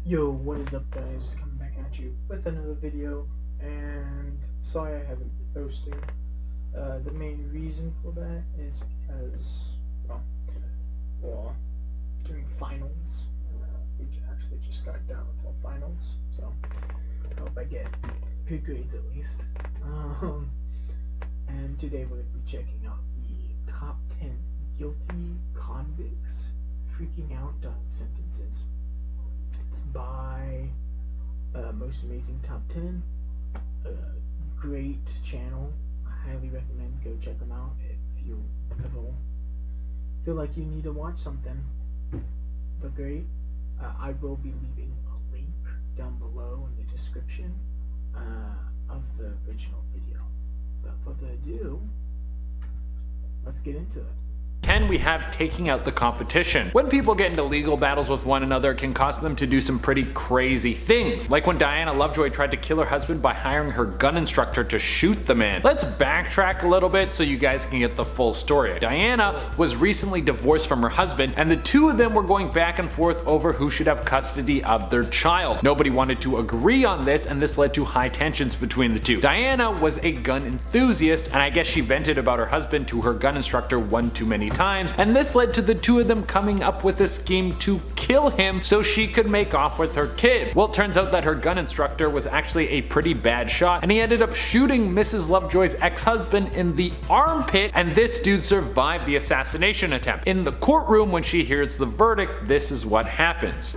Yo, what is up guys? Coming back at you with another video, and sorry I haven't been posting. The main reason for that is because, well, doing finals. We actually just got done with our finals, so I hope I get good grades at least. And today we're going to be checking out the top 10 guilty convicts freaking out sentences. It's by Most Amazing Top 10. Great channel. I highly recommend go check them out if you ever feel like you need to watch something. But great. I will be leaving a link down below in the description of the original video. Without further ado, let's get into it. 10, we have taking out the competition. When people get into legal battles with one another, it can cause them to do some pretty crazy things. Like when Diana Lovejoy tried to kill her husband by hiring her gun instructor to shoot the man. Let's backtrack a little bit so you guys can get the full story. Diana was recently divorced from her husband, and the two of them were going back and forth over who should have custody of their child. Nobody wanted to agree on this, and this led to high tensions between the two. Diana was a gun enthusiast, and I guess she vented about her husband to her gun instructor one too many times, and this led to the two of them coming up with a scheme to kill him so she could make off with her kid. Well, it turns out that her gun instructor was actually a pretty bad shot, and he ended up shooting Mrs. Lovejoy's ex-husband in the armpit, and this dude survived the assassination attempt. In the courtroom, when she hears the verdict, this is what happens.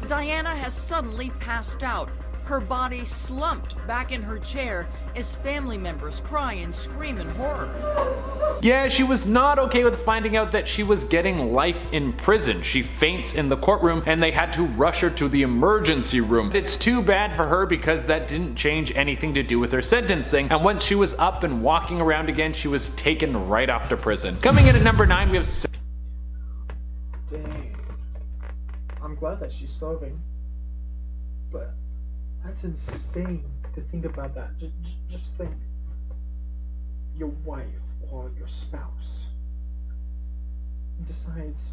Diana has suddenly passed out. Her body slumped back in her chair as family members cry and scream in horror. Yeah, she was not okay with finding out that she was getting life in prison. She faints in the courtroom and they had to rush her to the emergency room. It's too bad for her because that didn't change anything to do with her sentencing, and once she was up and walking around again, she was taken right off to prison. Coming in at number 9, we have... Dang. I'm glad that she's starving, but that's insane to think about that. Just think. Your wife or your spouse decides,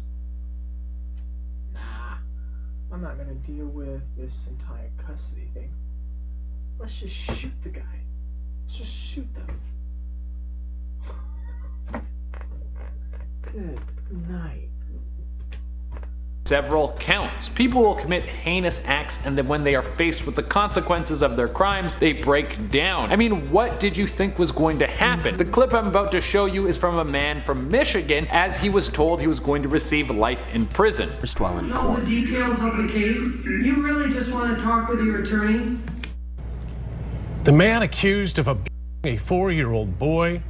nah, I'm not gonna deal with this entire custody thing. Let's just shoot the guy. Let's just shoot them. Good night. Several counts. People will commit heinous acts, and then when they are faced with the consequences of their crimes, they break down. I mean, what did you think was going to happen? The clip I'm about to show you is from a man from Michigan, as he was told he was going to receive life in prison. While in court. The details of the case. You really just want to talk with your attorney? The man accused of abusing a 4-year-old boy,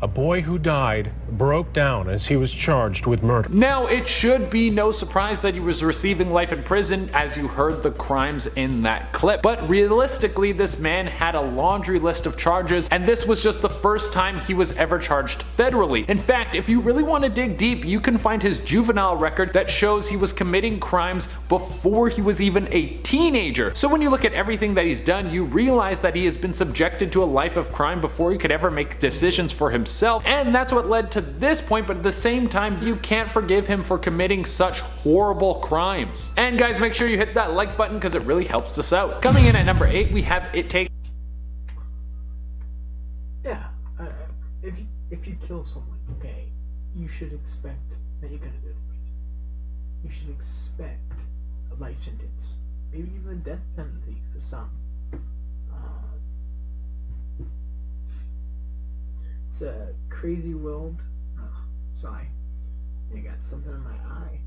a boy who died, broke down as he was charged with murder. Now, it should be no surprise that he was receiving life in prison, as you heard the crimes in that clip. But realistically, this man had a laundry list of charges, and this was just the first time he was ever charged federally. In fact, if you really want to dig deep, you can find his juvenile record that shows he was committing crimes before he was even a teenager. So when you look at everything that he's done, you realize that he has been subjected to a life of crime before he could ever make decisions for himself, and that's what led to this point. But at the same time, you can't forgive him for committing such horrible crimes. And guys, make sure you hit that like button because it really helps us out. Coming in at number 8, we have It Takes. Yeah, if you kill someone, okay, you should expect that you're gonna go to prison. You should expect a life sentence, maybe even a death penalty for some. It's a crazy world. Sorry, I got something in my eye.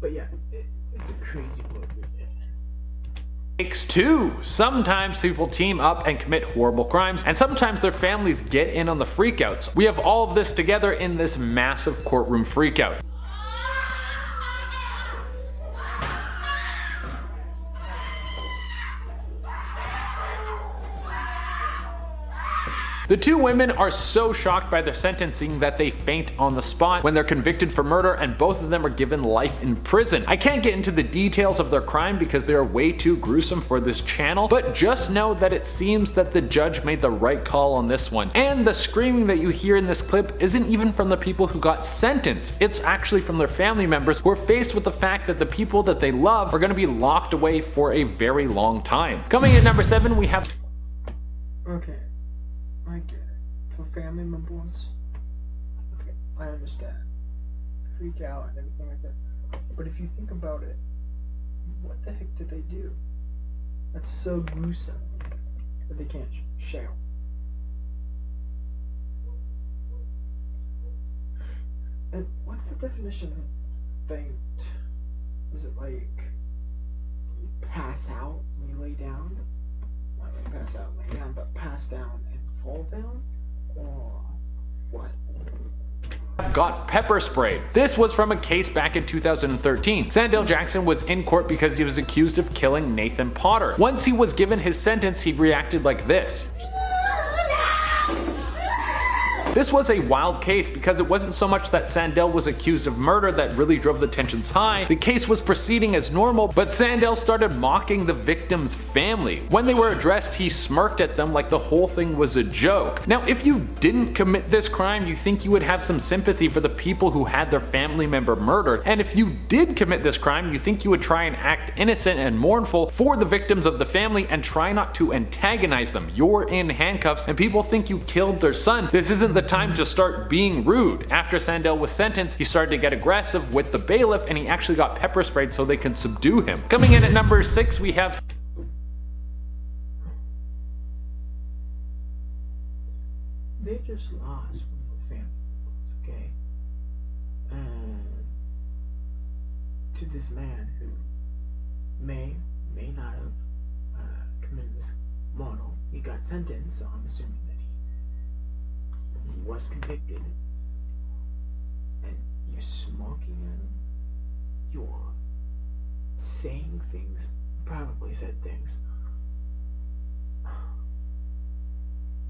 But yeah, it's a crazy world we live in. Takes two. Sometimes people team up and commit horrible crimes, and sometimes their families get in on the freakouts. We have all of this together in this massive courtroom freakout. The two women are so shocked by their sentencing that they faint on the spot when they're convicted for murder, and both of them are given life in prison. I can't get into the details of their crime because they are way too gruesome for this channel, but just know that it seems that the judge made the right call on this one. And the screaming that you hear in this clip isn't even from the people who got sentenced, it's actually from their family members who are faced with the fact that the people that they love are going to be locked away for a very long time. Coming in number 7, we have... Okay, I get it. For family members, okay, I understand. Freak out and everything like that. But if you think about it, what the heck did they do? That's so gruesome that they can't share. And what's the definition of faint? Is it like you pass out when you lay down? Not really pass out and lay down, but pass down and fall down? Or what? Got pepper sprayed. This was from a case back in 2013. Sandell Jackson was in court because he was accused of killing Nathan Potter. Once he was given his sentence, he reacted like this. This was a wild case because it wasn't so much that Sandell was accused of murder that really drove the tensions high. The case was proceeding as normal, but Sandell started mocking the victim's family. When they were addressed, he smirked at them like the whole thing was a joke. Now, if you didn't commit this crime, you think you would have some sympathy for the people who had their family member murdered, and if you did commit this crime, you think you would try and act innocent and mournful for the victims of the family and try not to antagonize them. You're in handcuffs and people think you killed their son. This isn't the time to start being rude. After Sandell was sentenced, he started to get aggressive with the bailiff and he actually got pepper sprayed so they could subdue him. Coming in at number 6, we have... They just lost one of the family members, okay? And to this man who may not have committed this murder, he got sentenced, so I'm assuming that he was convicted, and you're smoking at him, you're saying things, probably said things,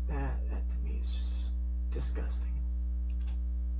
that to me is just disgusting.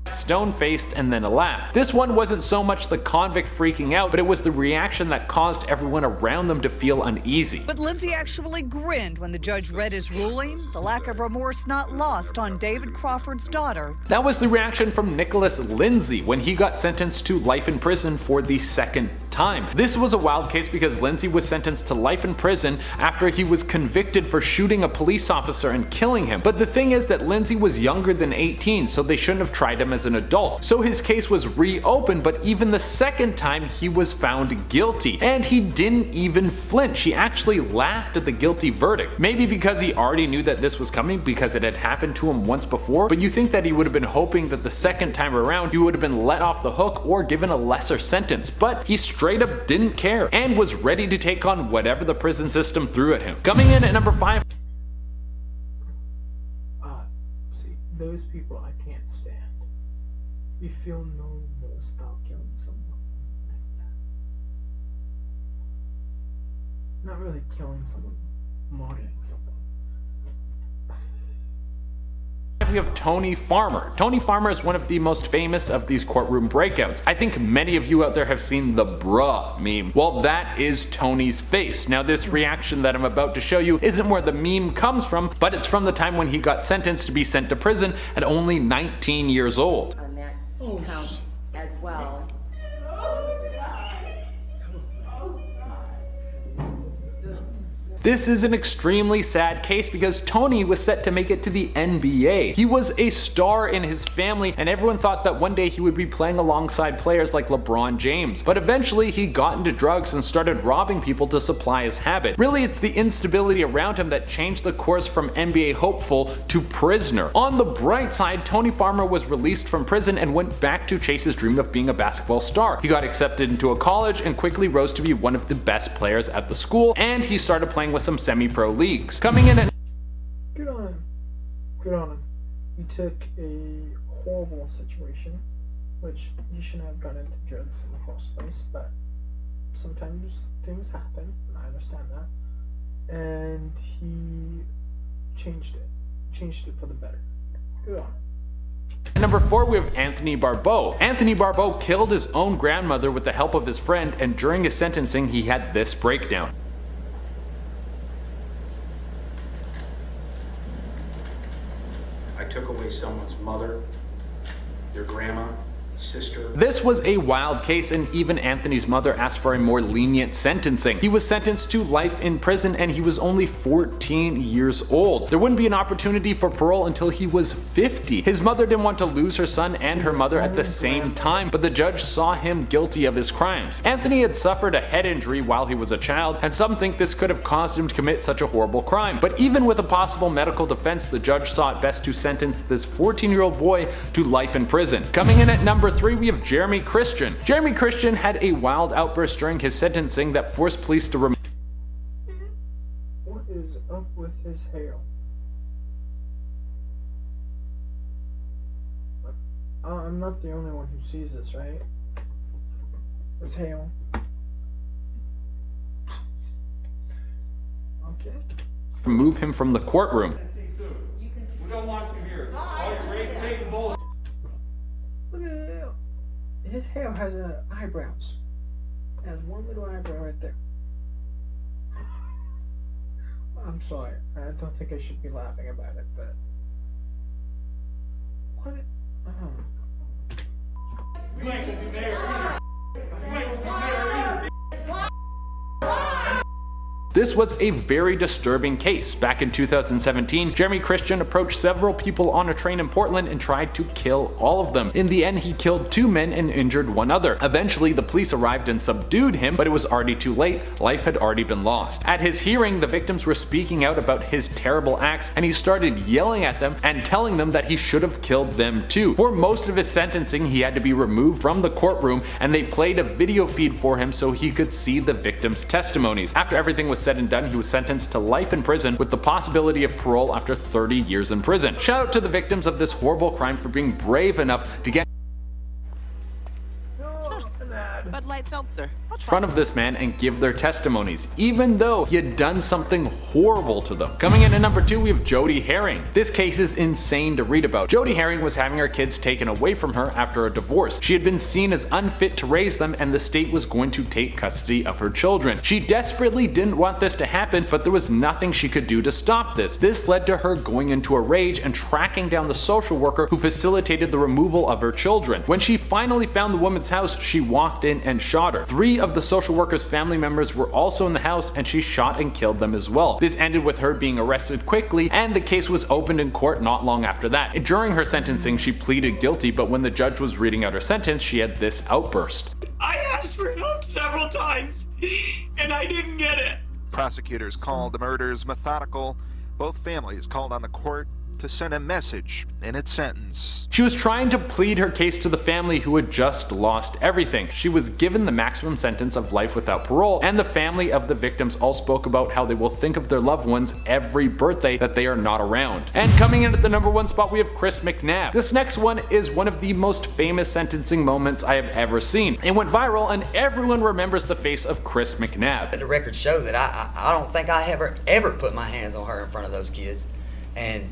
Stone-faced and then a laugh. This one wasn't so much the convict freaking out, but it was the reaction that caused everyone around them to feel uneasy. But Lindsay actually grinned when the judge read his ruling, the lack of remorse not lost on David Crawford's daughter. That was the reaction from Nicholas Lindsay when he got sentenced to life in prison for the second time. This was a wild case because Lindsay was sentenced to life in prison after he was convicted for shooting a police officer and killing him. But the thing is that Lindsay was younger than 18, so they shouldn't have tried him as an adult. So his case was reopened, but even the second time he was found guilty. And he didn't even flinch. He actually laughed at the guilty verdict. Maybe because he already knew that this was coming because it had happened to him once before, but you think that he would have been hoping that the second time around he would have been let off the hook or given a lesser sentence. But he straight up didn't care and was ready to take on whatever the prison system threw at him. Coming in at number 5. See, those people I can't stand. You feel no remorse about killing someone like that. Not really killing someone, murdering someone. We have Tony Farmer. Tony Farmer is one of the most famous of these courtroom breakouts. I think many of you out there have seen the bruh meme. Well, that is Tony's face. Now, this reaction that I'm about to show you isn't where the meme comes from, but it's from the time when he got sentenced to be sent to prison at only 19 years old. On that count as well. This is an extremely sad case because Tony was set to make it to the NBA. He was a star in his family and everyone thought that one day he would be playing alongside players like LeBron James. But eventually he got into drugs and started robbing people to supply his habit. Really, it's the instability around him that changed the course from NBA hopeful to prisoner. On the bright side, Tony Farmer was released from prison and went back to chase his dream of being a basketball star. He got accepted into a college and quickly rose to be one of the best players at the school, and he started playing with some semi-pro leagues. Coming in at... Good on him. Good on him. He took a horrible situation, which he shouldn't have gone into drugs in the first place, but sometimes things happen, and I understand that. And he changed it. changed it for the better. Good on him. At number 4, we have Anthony Barbeau. Anthony Barbeau killed his own grandmother with the help of his friend, and during his sentencing he had this breakdown. I took away someone's mother, their grandma, sister. This was a wild case, and even Anthony's mother asked for a more lenient sentencing. He was sentenced to life in prison and he was only 14 years old. There wouldn't be an opportunity for parole until he was 50. His mother didn't want to lose her son and her mother at the same time, but the judge saw him guilty of his crimes. Anthony had suffered a head injury while he was a child, and some think this could have caused him to commit such a horrible crime. But even with a possible medical defense, the judge saw it best to sentence this 14-year-old boy to life in prison. Coming in at number 3, we have Jeremy Christian. Jeremy Christian had a wild outburst during his sentencing that forced police to What is up with his hair? I'm not the only one who sees this, right? His hair. Okay. remove him from the courtroom. We don't want you here. All your race-baiting bullshit. Look at him. His hair has eyebrows. It has one little eyebrow right there. I'm sorry. I don't think I should be laughing about it, but what? You ain't gonna be mayor either. You ain't gonna be mayor either. This was a very disturbing case. Back in 2017, Jeremy Christian approached several people on a train in Portland and tried to kill all of them. In the end, he killed 2 men and injured 1 other. Eventually, the police arrived and subdued him, but it was already too late. Life had already been lost. At his hearing, the victims were speaking out about his terrible acts, and he started yelling at them and telling them that he should have killed them too. For most of his sentencing, he had to be removed from the courtroom, and they played a video feed for him so he could see the victims' testimonies. After everything was said and done, he was sentenced to life in prison with the possibility of parole after 30 years in prison. Shout out to the victims of this horrible crime for being brave enough to get Bud Light Seltzer. in front of this man and give their testimonies, even though he had done something horrible to them. Coming in at number 2, we have Jody Herring. This case is insane to read about. Jody Herring was having her kids taken away from her after a divorce. She had been seen as unfit to raise them, and the state was going to take custody of her children. She desperately didn't want this to happen, but there was nothing she could do to stop this. This led to her going into a rage and tracking down the social worker who facilitated the removal of her children. When she finally found the woman's house, she walked in and shot her. 3 of the social worker's family members were also in the house, and she shot and killed them as well. This ended with her being arrested quickly, and the case was opened in court not long after that. During her sentencing, she pleaded guilty, but when the judge was reading out her sentence, she had this outburst. I asked for help several times, and I didn't get it. Prosecutors called the murders methodical. Both families called on the court to send a message in its sentence. She was trying to plead her case to the family who had just lost everything. She was given the maximum sentence of life without parole, and the family of the victims all spoke about how they will think of their loved ones every birthday that they are not around. And coming in at the number 1 spot, we have Chris McNabb. This next one is one of the most famous sentencing moments I have ever seen. It went viral, and everyone remembers the face of Chris McNabb. The records show that I don't think I ever put my hands on her in front of those kids, and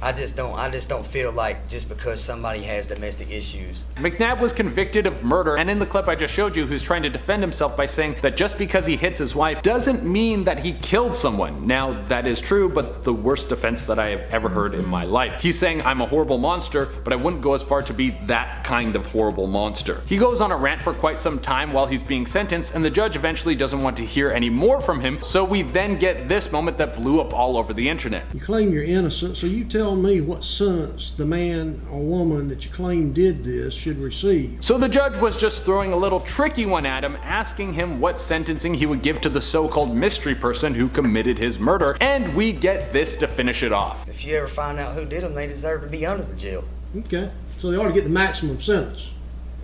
I just don't feel like just because somebody has domestic issues. McNabb was convicted of murder, and in the clip I just showed you, who's trying to defend himself by saying that just because he hits his wife doesn't mean that he killed someone. Now, that is true, but the worst defense that I have ever heard in my life. He's saying I'm a horrible monster, but I wouldn't go as far to be that kind of horrible monster. He goes on a rant for quite some time while he's being sentenced, and the judge eventually doesn't want to hear any more from him, so we then get this moment that blew up all over the internet. You claim you're innocent, so you tell me what sentence the man or woman that you claim did this should receive. So the judge was just throwing a little tricky one at him, asking him what sentencing he would give to the so-called mystery person who committed his murder, and we get this to finish it off. If you ever find out who did them, they deserve to be under the jail. Okay, so they ought to get the maximum sentence.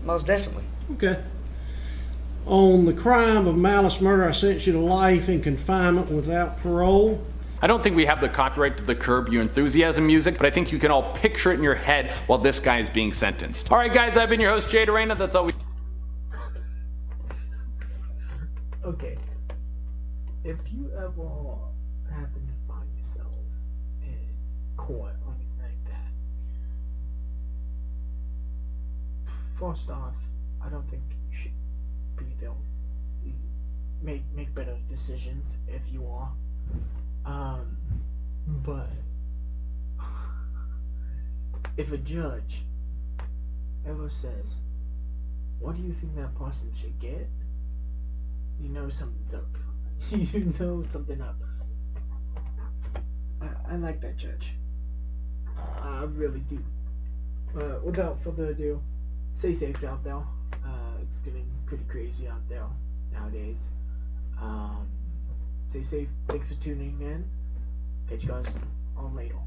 Most definitely. Okay. On the crime of malice murder, I sentence you to life in confinement without parole. I don't think we have the copyright to the Curb Your Enthusiasm music, but I think you can all picture it in your head while this guy is being sentenced. Alright guys, I've been your host Jay Dorena, that's all we... Okay. If you ever happen to find yourself in court or anything like that. First off, I don't think you should be there. Make better decisions if you are. But if a judge ever says, "What do you think that person should get?" you know something's up. You know something up. I like that judge. I really do. Without further ado, stay safe out there. It's getting pretty crazy out there nowadays. Stay safe. Thanks for tuning in. Catch you guys on later.